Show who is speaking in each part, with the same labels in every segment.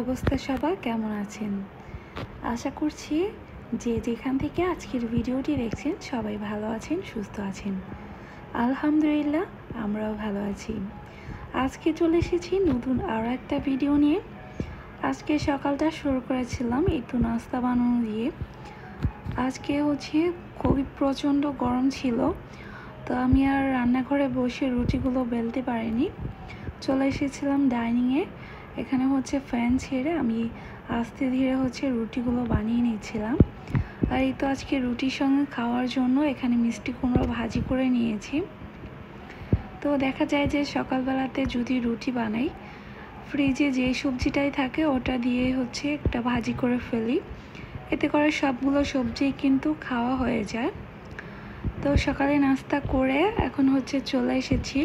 Speaker 1: অবস্থা সবার কেমন আছেন? আশা করছি যে যেখান থেকে আজকের ভিডিওটি দেখছেন সবাই ভালো আছেন, সুস্থ আছেন। আলহামদুলিল্লাহ আমরাও ভালো আছি। আজকে চলে এসেছি নতুন আরও একটা ভিডিও নিয়ে। আজকে সকালটা শুরু করেছিলাম একটু নাস্তা বানানো দিয়ে। আজকে খুবই প্রচণ্ড গরম ছিল, তো আমি আর রান্নাঘরে বসে রুটিগুলো বেলতে পারিনি। চলে এসেছিলাম ডাইনিংয়ে। এখানে ফ্যান ছেড়ে আমি আস্তে ধীরে রুটিগুলো বানিয়ে নিচ্ছিলাম। আর এই তো আজকে রুটির সঙ্গে খাওয়ার জন্য এখানে মিষ্টি কুমড়ো ভাজি করে নিয়েছি। তো দেখা যায় যে সকালবেলাতে যদি রুটি বানাই, ফ্রিজে যে সবজিটাই থাকে ওটা দিয়ে একটা ভাজি করে ফেলি। এতে করে সবগুলো সবজি কিন্তু খাওয়া হয়ে যায়। তো সকালে নাস্তা করে এখন চলে এসেছি।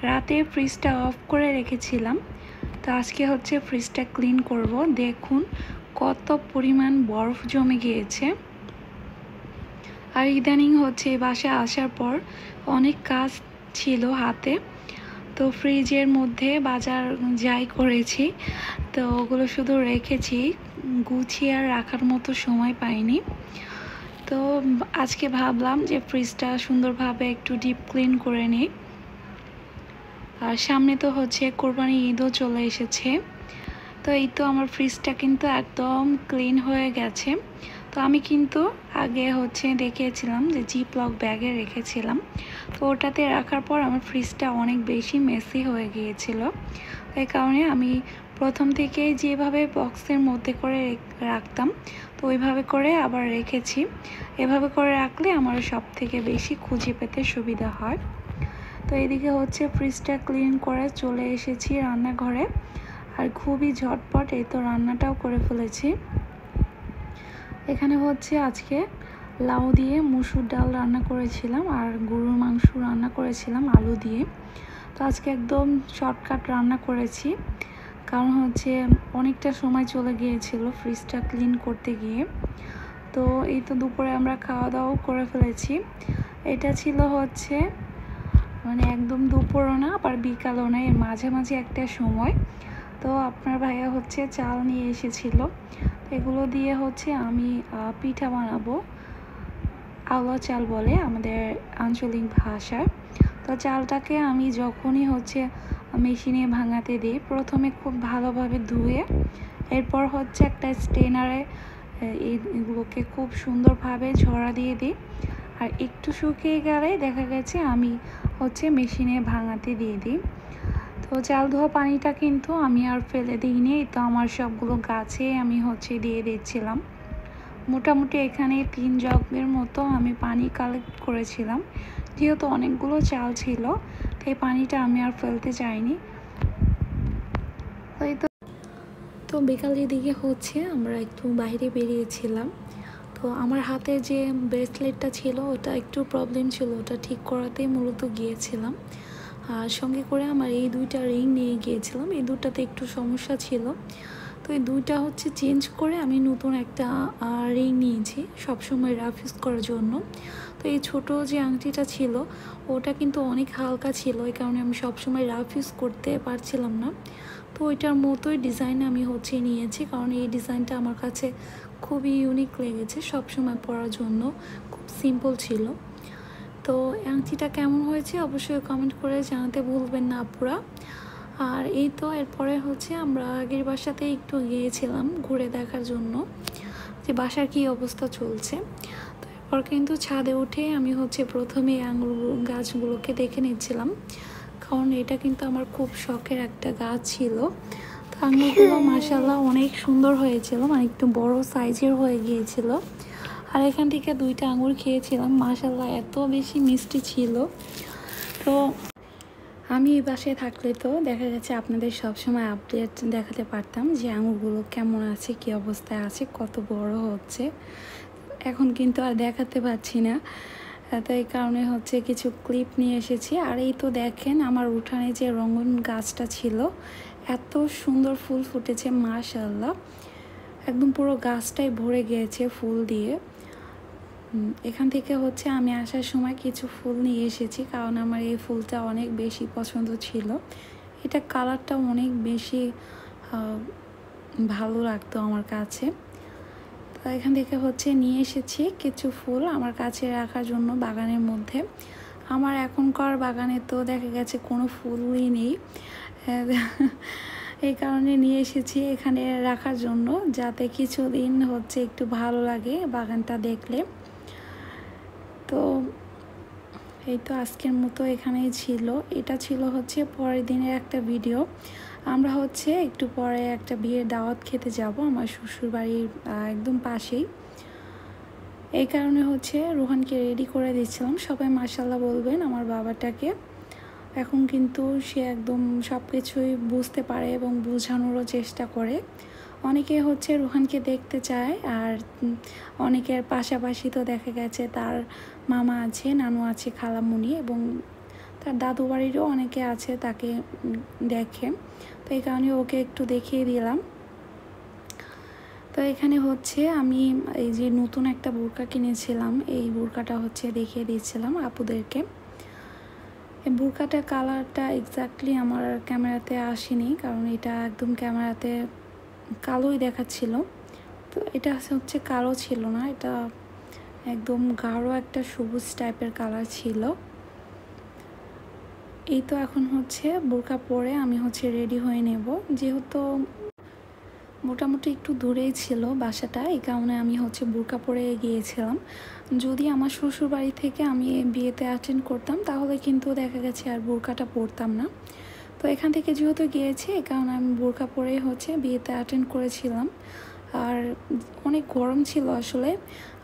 Speaker 1: রাতে ফ্রিজটা অফ করে রেখেছিলাম, তো আজকে ফ্রিজটা ক্লিন করব। দেখুন কত পরিমাণ বরফ জমে গিয়েছে। আর ইদানিং বাসায় আসার পর অনেক কাজ ছিল হাতে, তো ফ্রিজের মধ্যে বাজার যাই করেছি তো ওগুলো শুধু রেখেছি, গুছিয়ে আর রাখার মতো সময় পাইনি। তো আজকে ভাবলাম যে ফ্রিজটা সুন্দরভাবে একটু ডিপ ক্লিন করে নিই। আর সামনে তো কোরবানি ঈদও চলে এসেছে। তো এই তো আমার ফ্রিজটা কিন্তু একদম ক্লিন হয়ে গেছে। তো আমি কিন্তু আগে দেখিয়েছিলাম যে জিপলক ব্যাগে রেখেছিলাম, তো ওটাতে রাখার পর আমার ফ্রিজটা অনেক বেশি মেসি হয়ে গিয়েছিল। এই কারণে আমি প্রথম থেকেই যেভাবে বক্সের মধ্যে করে রাখতাম তো ওইভাবে করে আবার রেখেছি। এভাবে করে রাখলে আমার সব থেকে বেশি খুঁজে পেতে সুবিধা হয়। তো এদিকে ফ্রিজটা ক্লিন করে চলে এসেছি রান্নাঘরে। আর খুবই ঝটপট এই তো রান্নাটাও করে ফেলেছি। এখানে আজকে লাউ দিয়ে মুসুর ডাল রান্না করেছিলাম আর গরুর মাংস রান্না করেছিলাম আলু দিয়ে। তো আজকে একদম শর্টকাট রান্না করেছি, কারণ অনেকটা সময় চলে গিয়েছিল ফ্রিজটা ক্লিন করতে গিয়ে। তো এই তো দুপুরে আমরা খাওয়া দাওয়াও করে ফেলেছি। এটা ছিল একদম দুপুরও না আবার বিকালও না, এর মাঝামাঝি একটা সময়। তো আপনার ভাইয়া চাল নিয়ে এসেছিল, এগুলো দিয়ে আমি পিঠা বানাবো। আওলা চাল বলে আমাদের আঞ্চলিক ভাষায়। তো চালটাকে আমি যখনই মেশিনে ভাঙাতে দিই, প্রথমে খুব ভালোভাবে ধুয়ে এরপর একটা স্ট্রেনারে এগুলোকে খুব সুন্দরভাবে ঝরা দিয়ে দিই। আর একটু শুকিয়ে গেলে দেখা গেছে আমি মেশিনে ভাঙাতে দিয়ে দিই। তো চাল ধোয়া পানিটা কিন্তু আমি আর ফেলে দিইনি, তো আমার সবগুলো গাছে আমি দিয়ে দিচ্ছিলাম। মোটামুটি এখানে 3 জগের মতো আমি পানি কালেক্ট করেছিলাম, যেহেতু অনেকগুলো চাল ছিল তাই পানিটা আমি আর ফেলতে চাইনি। তো বিকালের দিকে আমরা একটু বাইরে বেরিয়েছিলাম। তো আমার হাতে যে ব্রেসলেটটা ছিল ওটা একটু প্রবলেম ছিল, ওটা ঠিক করাতেই মূলত গিয়েছিলাম। আর সঙ্গে করে আমার এই 2টা রিং নিয়ে গিয়েছিলাম, এই দুটাতে একটু সমস্যা ছিল। তো এই 2টা চেঞ্জ করে আমি নতুন একটা রিং নিয়েছি সবসময় রাফ ইউজ করার জন্য। তো এই ছোটো যে আংটিটা ছিল ওটা কিন্তু অনেক হালকা ছিল, এই কারণে আমি সবসময় রাফ ইউজ করতে পারছিলাম না। তো ওইটার মতোই ডিজাইন আমি নিয়েছি, কারণ এই ডিজাইনটা আমার কাছে খুবই ইউনিক লেগেছে, সবসময় পরার জন্য খুব সিম্পল ছিল। তো আংটিটা কেমন হয়েছে অবশ্যই কমেন্ট করে জানাতে ভুলবেন না আপুরা। আর এই তো এরপরে আমরা আগের বাসাতে একটু গিয়েছিলাম ঘুরে দেখার জন্য যে বাসার কি অবস্থা চলছে। তো এরপর কিন্তু ছাদে উঠে আমি প্রথমে আঙুর গাছগুলোকে দেখে নিচ্ছিলাম, কারণ এটা কিন্তু আমার খুব শখের একটা গাছ ছিল। তো আঙুরগুলো মাশাআল্লাহ অনেক সুন্দর হয়েছিল, একটু বড় সাইজের হয়ে গিয়েছিল। আর এখান থেকে 2টা আঙুর খেয়েছিলাম, মাশাআল্লাহ এত বেশি মিষ্টি ছিল। তো আমি এই বাসায় থাকলে তো দেখা গেছে আপনাদের সবসময় আপডেট দেখাতে পারতাম যে আঙুরগুলো কেমন আছে, কী অবস্থায় আছে, কত বড় হচ্ছে। এখন কিন্তু আর দেখাতে পাচ্ছি না, তো এই কারণে কিছু ক্লিপ নিয়ে এসেছি। আর এই তো দেখেন আমার উঠানে যে রঙন গাছটা ছিল এত সুন্দর ফুল ফুটেছে মাশাআল্লাহ, একদম পুরো গাছটাই ভরে গিয়েছে ফুল দিয়ে। এখান থেকে আমি আসার সময় কিছু ফুল নিয়ে এসেছি, কারণ আমার এই ফুলটা অনেক বেশি পছন্দ ছিল। এটা কালারটা অনেক বেশি ভালো লাগতো আমার কাছে। তো এখান থেকে হচ্ছে নিয়ে এসেছি কিছু ফুল আমার কাছে রাখার জন্য বাগানের মধ্যে। আমার এখনকার বাগানে তো দেখা গেছে কোনো ফুলই নেই, এই কারণে নিয়ে এসেছি এখানে রাখার জন্য, যাতে কিছুদিন হচ্ছে একটু ভালো লাগে বাগানটা দেখলে। তো এই তো আজকের মতো এখানেই ছিল। এটা ছিল হচ্ছে পরের দিনের একটা ভিডিও। আমরা হচ্ছে একটু পরে একটা বিয়ের দাওয়াত খেতে যাব আমার শ্বশুর বাড়ির একদম পাশেই। এই কারণে হচ্ছে রোহানকে রেডি করে দিচ্ছিলাম। সবাই মাশাআল্লাহ বলবেন আমার বাবাটাকে। এখন কিন্তু সে একদম সব কিছুই বুঝতে পারে এবং বোঝানোরও চেষ্টা করে। অনেকে হচ্ছে রোহানকে দেখতে চায়, আর অনেকের পাশাপাশি তো দেখা গেছে তার মামা আছে, নানু আছে, খালামুনি এবং তার দাদু বাড়িরও অনেকে আছে তাকে দেখে। তো এই কারণে ওকে একটু দেখিয়ে দিলাম। তো এখানে হচ্ছে আমি এই যে নতুন একটা বোরকা কিনেছিলাম, এই বোরকাটা হচ্ছে দেখিয়ে দিয়েছিলাম আপুদেরকে। এই বোরকাটার কালারটা এক্স্যাক্টলি আমার ক্যামেরাতে আসেনি, কারণ এটা একদম ক্যামেরাতে কালোই দেখাচ্ছিল। তো এটা হচ্ছে কালো ছিল না, এটা একদম গাঢ় একটা সবুজ টাইপের কালার ছিল। এই তো এখন হচ্ছে বোরকা পরে আমি হচ্ছে রেডি হয়ে নেব। যেহেতু মোটামুটি একটু দূরেই ছিল বাসাটা, এই কারণে আমি হচ্ছে বোরকা পরে গিয়েছিলাম। যদি আমার শ্বশুর বাড়ি থেকে আমি বিয়েতে অ্যাটেন্ড করতাম তাহলে কিন্তু দেখা গেছে আর বোরকাটা পরতাম না। তো এখান থেকে যেহেতু গিয়েছি এই কারণে আমি বোরকা পরেই হচ্ছে বিয়েতে অ্যাটেন্ড করেছিলাম। আর অনেক গরম ছিল আসলে।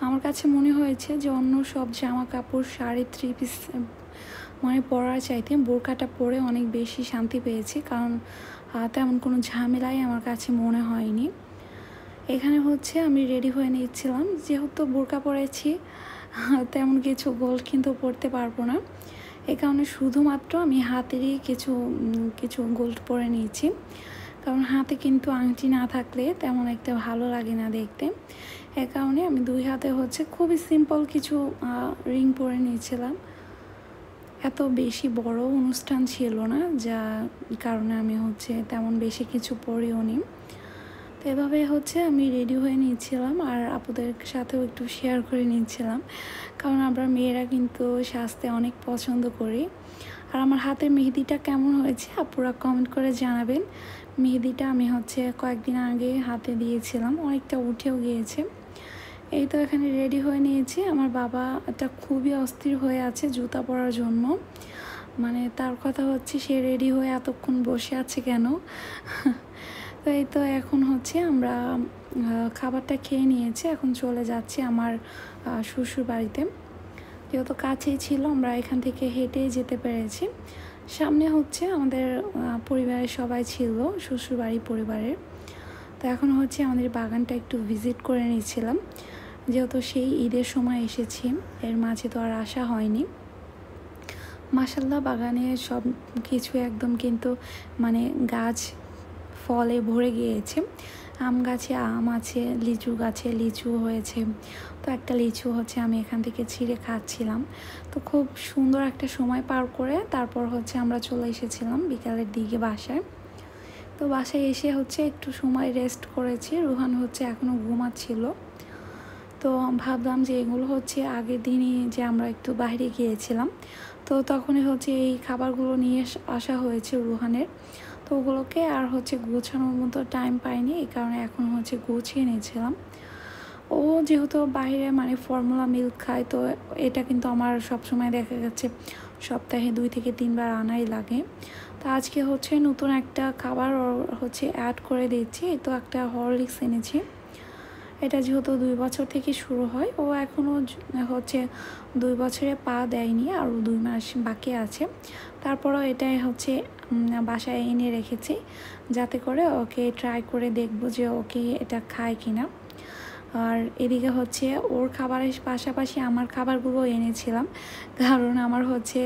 Speaker 1: আমার কাছে মনে হয়েছে যে অন্য সব জামা কাপড়, শাড়ি, থ্রি পিস মানে পরার চাইতে বোরকাটা পরে অনেক বেশি শান্তি পেয়েছি, কারণ তেমন কোনো ঝামেলাই আমার কাছে মনে হয়নি। এখানে হচ্ছে আমি রেডি হয়ে নিচ্ছিলাম, যেহেতু বোরকা পরেছি তেমন কিছু গোল্ড কিন্তু পরতে পারবো না, এই কারণে শুধুমাত্র আমি হাতেরই কিছু গোল্ড পরে নিয়েছি। কারণ হাতে কিন্তু আংটি না থাকলে তেমন একটা ভালো লাগে না দেখতে। এ কারণে আমি দুই হাতে হচ্ছে খুবই সিম্পল কিছু রিং পরে নিয়েছিলাম। এত বেশি বড় অনুষ্ঠান ছিল না, যা কারণে আমি হচ্ছে তেমন বেশি কিছু পরিও নি। তো এভাবে হচ্ছে আমি রেডি হয়ে নিয়েছিলাম, আর আপুদের সাথেও একটু শেয়ার করে নিচ্ছিলাম, কারণ আমরা মেয়েরা কিন্তু সাজতে অনেক পছন্দ করি। আর আমার হাতের মেহেদিটা কেমন হয়েছে আপুরা কমেন্ট করে জানাবেন। মেহেদিটা আমি হচ্ছে কয়েকদিন আগে হাতে দিয়েছিলাম, অনেকটা উঠেও গিয়েছে। এই তো এখানে রেডি হয়ে নিয়েছি। আমার বাবাটা খুবই অস্থির হয়ে আছে জুতা পরার জন্য, মানে তার কথা হচ্ছে সে রেডি হয়ে এতক্ষণ বসে আছে কেন। তো এই তো এখন হচ্ছে আমরা খাবারটা খেয়ে নিয়েছি, এখন চলে যাচ্ছি আমার শ্বশুর বাড়িতে। যেহেতু কাছেই ছিল আমরা এখান থেকে হেঁটে যেতে পেরেছি। সামনে হচ্ছে আমাদের পরিবারের সবাই ছিল, শ্বশুরবাড়ি পরিবারের। তো এখন হচ্ছে আমাদের বাগানটা একটু ভিজিট করে নিয়েছিলাম, যেহেতু সেই ঈদের সময় এসেছি, এর মাঝে তো আর আসা হয়নি। মাশাআল্লাহ বাগানে সব কিছু একদম কিন্তু মানে গাছ ফলে ভরে গিয়েছে। আম গাছে আম আছে, লিচু গাছে লিচু হয়েছে। তো একটা লিচু হচ্ছে আমি এখান থেকে ছিঁড়ে খাচ্ছিলাম। তো খুব সুন্দর একটা সময় পার করে তারপর হচ্ছে আমরা চলে এসেছিলাম বিকালের দিকে বাসায়। তো বাসায় এসে হচ্ছে একটু সময় রেস্ট করেছি। রুহান হচ্ছে এখনও ঘুমাচ্ছিল। তো ভাবলাম যে এগুলো হচ্ছে আগের দিনই যে আমরা একটু বাইরে গিয়েছিলাম, তো তখনই হচ্ছে এই খাবারগুলো নিয়ে আসা হয়েছে রুহানের। তো ওগুলোকে আর হচ্ছে গোছানোর মতো টাইম পাইনি, এই কারণে এখন হচ্ছে গুছিয়ে নিয়েছিলাম। ও যেহেতু বাইরে মানে ফর্মুলা মিল্ক খায়, তো এটা কিন্তু আমার সবসময় দেখা যাচ্ছে সপ্তাহে 2 থেকে 3 বার আনাই লাগে। তো আজকে হচ্ছে নতুন একটা খাবার হচ্ছে অ্যাড করে দিচ্ছি। তো একটা হরলিক্স এনেছি, এটা যেহেতু 2 বছর থেকে শুরু হয়, ও এখনও হচ্ছে 2 বছরে পা দেয়নি, আরও 2 মাস বাকি আছে। তারপরও এটাই হচ্ছে বাসায় এনে রেখেছি, যাতে করে ওকে ট্রাই করে দেখব যে ওকে এটা খায় কিনা। আর এদিকে হচ্ছে ওর খাবারের পাশাপাশি আমার খাবারগুলো এনেছিলাম, কারণ আমার হচ্ছে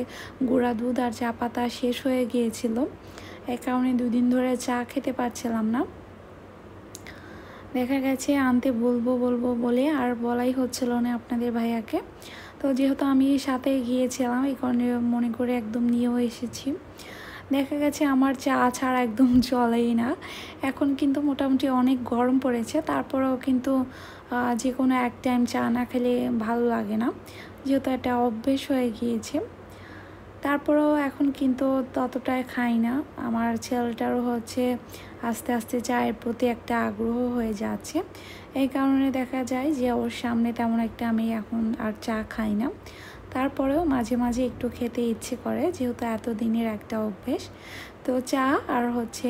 Speaker 1: গুঁড়া দুধ আর চা পাতা শেষ হয়ে গিয়েছিল, এই কারণে 2 দিন ধরে চা খেতে পারছিলাম না। দেখা গেছে আনতে বলবো বলে আর বলাই হচ্ছিল না আপনাদের ভাইয়াকে। তো যেহেতু আমি সাথে গিয়েছিলাম এই কারণে মনে করে একদম নিয়েও এসেছি। দেখা গেছে আমার চা ছাড়া একদম চলেই না। এখন কিন্তু মোটামুটি অনেক গরম পড়েছে, তারপরেও কিন্তু যে কোনো এক টাইম চা না খেলে ভালো লাগে না, যেহেতু একটা অভ্যেস হয়ে গিয়েছে। তারপরেও এখন কিন্তু ততটাই খাই না। আমার ছেলেটারও হচ্ছে আস্তে আস্তে চায়ের প্রতি একটা আগ্রহ হয়ে যাচ্ছে। এই কারণে দেখা যায় যে ওর সামনে তেমন একটা আমি এখন আর চা খাই না। তারপরেও মাঝে মাঝে একটু খেতে ইচ্ছে করে, যেহেতু এতদিনের একটা অভ্যেস। তো চা আর হচ্ছে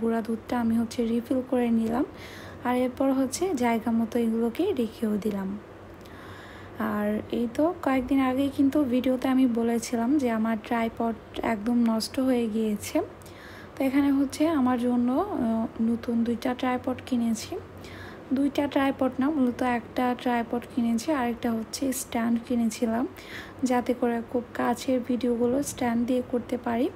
Speaker 1: গুঁড়া দুধটা আমি হচ্ছে রিফিল করে নিলাম, আর এরপর হচ্ছে জায়গা মতো এগুলোকে রেখেও দিলাম। আর এই তো কয়েকদিন আগেই কিন্তু ভিডিওতে আমি বলেছিলাম যে আমার ট্রাইপড একদম নষ্ট হয়ে গিয়েছে। তো এখানে হচ্ছে আমার জন্য নতুন 2টা ট্রাইপড কিনেছি। 2টা ট্রাইপড না, মূলত একটা ট্রাইপড কিনেছি, আরেকটা হচ্ছে স্ট্যান্ড কিনেছিলাম, যাতে করে খুব কাছের ভিডিওগুলো স্ট্যান্ড দিয়ে করতে পারি,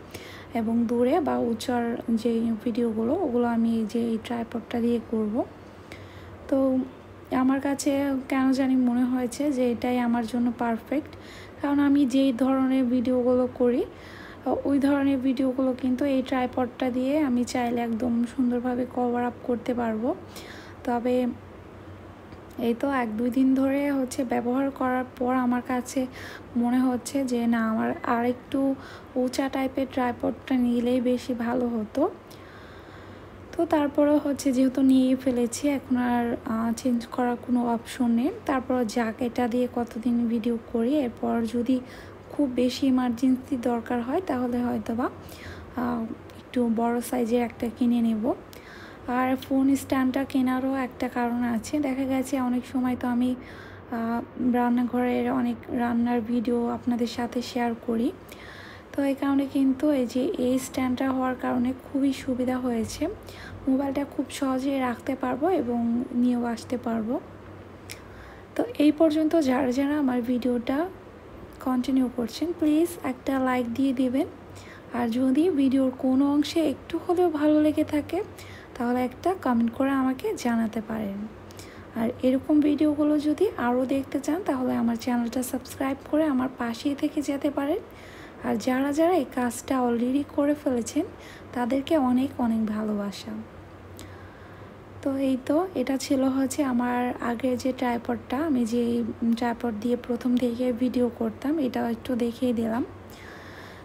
Speaker 1: এবং দূরে বা উঁচার যে ভিডিওগুলো ওগুলো আমি এই ট্রাইপডটা দিয়ে করব। তো আমার কাছে কেন জানি মনে হয়েছে যে এটাই আমার জন্য পারফেক্ট, কারণ আমি যেই ধরনের ভিডিওগুলো করি ওই ধরনের ভিডিওগুলো কিন্তু এই ট্রাইপডটা দিয়ে আমি চাইলে একদম সুন্দরভাবে কভার আপ করতে পারবো। তবে এই তো 1-2 দিন ধরে হচ্ছে ব্যবহার করার পর আমার কাছে মনে হচ্ছে যে না, আমার আরেকটু উঁচা টাইপের ট্রাইপডটা নিলেই বেশি ভালো হতো। তো তারপরেও হচ্ছে যেহেতু নিয়ে ফেলেছি, এখন আর চেঞ্জ করার কোনো অপশন নেই। তারপর যাক, এটা দিয়ে কতদিন ভিডিও করি, এরপর যদি খুব বেশি ইমার্জেন্সি দরকার হয় তাহলে হয়তো বা একটু বড় সাইজের একটা কিনে নেব। আর ফোন স্ট্যান্ডটা কেনারও একটা কারণ আছে। দেখা গেছে অনেক সময় তো আমি রান্নাঘরের অনেক রান্নার ভিডিও আপনাদের সাথে শেয়ার করি। তো এই কারণে কিন্তু এই স্ট্যান্ডটা হওয়ার কারণে খুবই সুবিধা হয়েছে। মোবাইলটা খুব সহজেই রাখতে পারবো এবং নিয়েও আসতে পারবো। তো এই পর্যন্ত যারা যারা আমার ভিডিওটা কন্টিনিউ করছেন, প্লিজ একটা লাইক দিয়ে দিবেন। আর যদি ভিডিওর কোনো অংশে একটু হলেও ভালো লেগে থাকে তাহলে একটা কমেন্ট করে আমাকে জানাতে পারেন। আর এরকম ভিডিওগুলো যদি আরও দেখতে চান তাহলে আমার চ্যানেলটা সাবস্ক্রাইব করে আমার পাশেই থেকে যেতে পারেন। আর যারা যারা এই কাজটা অলরেডি করে ফেলেছেন তাদেরকে অনেক অনেক ভালোবাসা। তো এই তো এটা ছিল হচ্ছে আমার আগের যে ট্রাইপডটা, আমি যে ট্রাইপড দিয়ে প্রথম থেকে ভিডিও করতাম, এটা একটু দেখিয়ে দিলাম।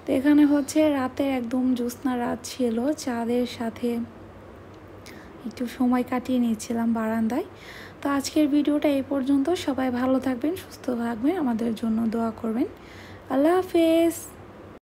Speaker 1: তো এখানে হচ্ছে রাতের একদম জ্যোৎস্না রাত ছিল, চাঁদের সাথে একটু সময় কাটিয়ে নিয়েছিলাম বারান্দায়। তো আজকের ভিডিওটা এই পর্যন্ত। সবাই ভালো থাকবেন, সুস্থ থাকবেন, আমাদের জন্য দোয়া করবেন। আল্লাহ হাফেজ।